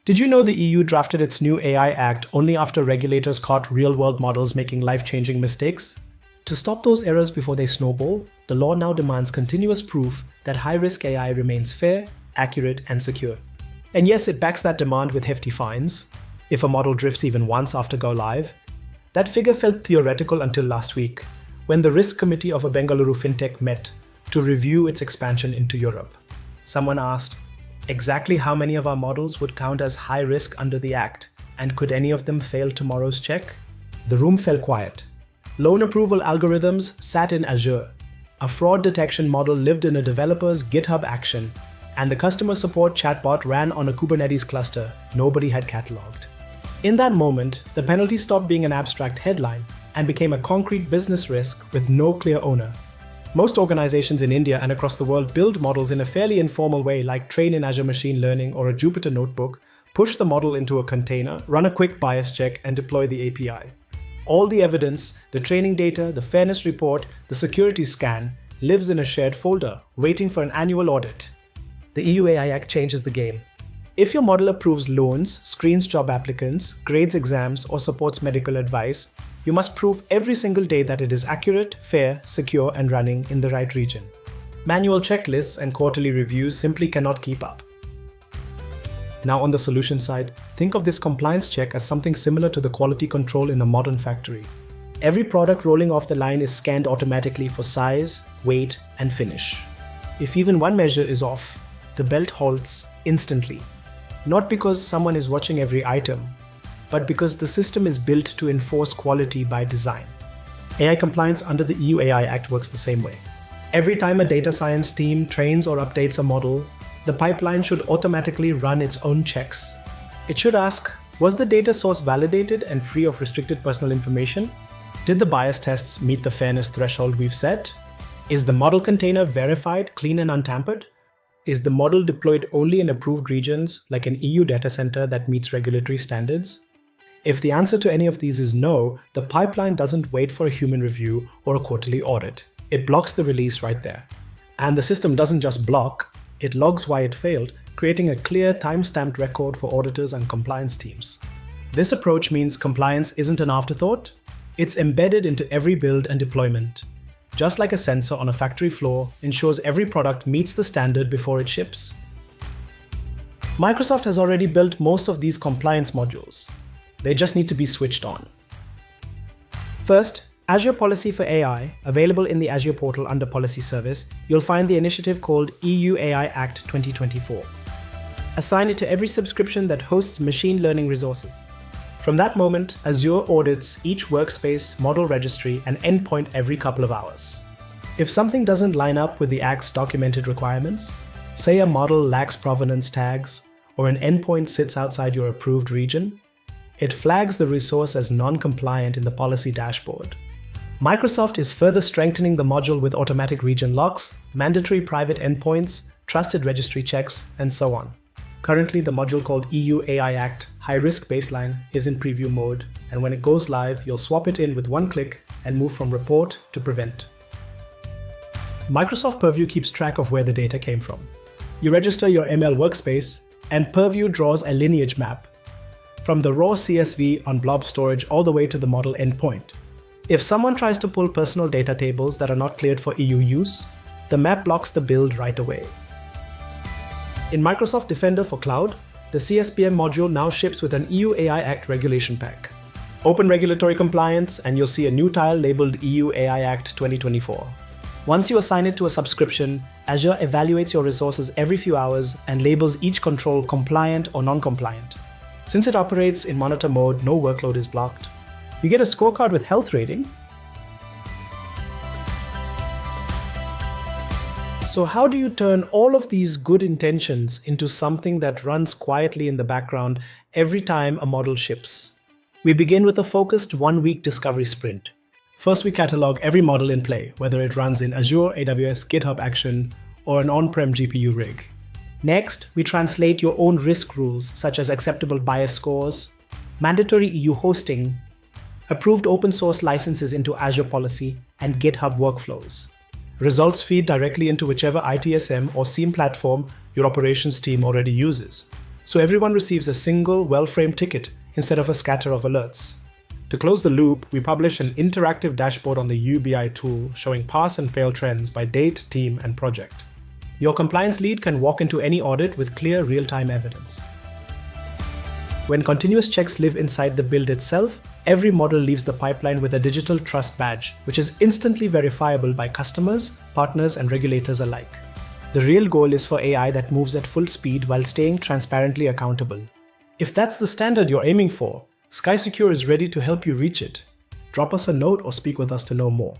Did you know the EU drafted its new AI Act only after regulators caught real-world models making life-changing mistakes? To stop those errors before they snowball, the law now demands continuous proof that high-risk AI remains fair, accurate, and secure. And yes, it backs that demand with hefty fines if a model drifts even once after go live. That figure felt theoretical until last week, when the risk committee of a Bengaluru fintech met to review its expansion into Europe. Someone asked, exactly how many of our models would count as high risk under the Act, and could any of them fail tomorrow's check? The room fell quiet. Loan approval algorithms sat in Azure. A fraud detection model lived in a developer's GitHub action, and the customer support chatbot ran on a Kubernetes cluster nobody had cataloged. In that moment, the penalty stopped being an abstract headline and became a concrete business risk with no clear owner. Most organizations in India and across the world build models in a fairly informal way, like train in Azure Machine Learning or a Jupyter Notebook, push the model into a container, run a quick bias check, and deploy the API. All the evidence, the training data, the fairness report, the security scan, lives in a shared folder, waiting for an annual audit. The EU AI Act changes the game. If your model approves loans, screens job applicants, grades exams, or supports medical advice, you must prove every single day that it is accurate, fair, secure, and running in the right region. Manual checklists and quarterly reviews simply cannot keep up. Now on the solution side, think of this compliance check as something similar to the quality control in a modern factory. Every product rolling off the line is scanned automatically for size, weight, and finish. If even one measure is off, the belt halts instantly. Not because someone is watching every item, but because the system is built to enforce quality by design. AI compliance under the EU AI Act works the same way. Every time a data science team trains or updates a model, the pipeline should automatically run its own checks. It should ask, was the data source validated and free of restricted personal information? Did the bias tests meet the fairness threshold we've set? Is the model container verified, clean, and untampered? Is the model deployed only in approved regions, like an EU data center that meets regulatory standards? If the answer to any of these is no, the pipeline doesn't wait for a human review or a quarterly audit. It blocks the release right there. And the system doesn't just block, it logs why it failed, creating a clear time-stamped record for auditors and compliance teams. This approach means compliance isn't an afterthought, it's embedded into every build and deployment. Just like a sensor on a factory floor ensures every product meets the standard before it ships. Microsoft has already built most of these compliance modules. They just need to be switched on. First, Azure Policy for AI, available in the Azure portal under Policy Service, you'll find the initiative called EU AI Act 2024. Assign it to every subscription that hosts machine learning resources. From that moment, Azure audits each workspace, model registry, and endpoint every couple of hours. If something doesn't line up with the Act's documented requirements, say a model lacks provenance tags, or an endpoint sits outside your approved region, it flags the resource as non-compliant in the policy dashboard. Microsoft is further strengthening the module with automatic region locks, mandatory private endpoints, trusted registry checks, and so on. Currently, the module called EU AI Act High-Risk Baseline is in preview mode, and when it goes live, you'll swap it in with one click and move from report to prevent. Microsoft Purview keeps track of where the data came from. You register your ML workspace, and Purview draws a lineage map from the raw CSV on blob storage all the way to the model endpoint. If someone tries to pull personal data tables that are not cleared for EU use, the map blocks the build right away. In Microsoft Defender for Cloud, the CSPM module now ships with an EU AI Act regulation pack. Open regulatory compliance and you'll see a new tile labeled EU AI Act 2024. Once you assign it to a subscription, Azure evaluates your resources every few hours and labels each control compliant or non-compliant. Since it operates in monitor mode, no workload is blocked. You get a scorecard with health rating. So how do you turn all of these good intentions into something that runs quietly in the background every time a model ships? We begin with a focused one-week discovery sprint. First, we catalog every model in play, whether it runs in Azure, AWS, GitHub Action, or an on-prem GPU rig. Next, we translate your own risk rules, such as acceptable bias scores, mandatory EU hosting, approved open source licenses into Azure Policy, and GitHub workflows. Results feed directly into whichever ITSM or SIEM platform your operations team already uses. so everyone receives a single, well-framed ticket instead of a scatter of alerts. To close the loop, we publish an interactive dashboard on the 𝗬𝗍 tool showing pass and fail trends by date, team, and project. Your compliance lead can walk into any audit with clear real-time evidence. When continuous checks live inside the build itself, every model leaves the pipeline with a digital trust badge, which is instantly verifiable by customers, partners, and regulators alike. The real goal is for AI that moves at full speed while staying transparently accountable. If that's the standard you're aiming for, Skysecure is ready to help you reach it. Drop us a note or speak with us to know more.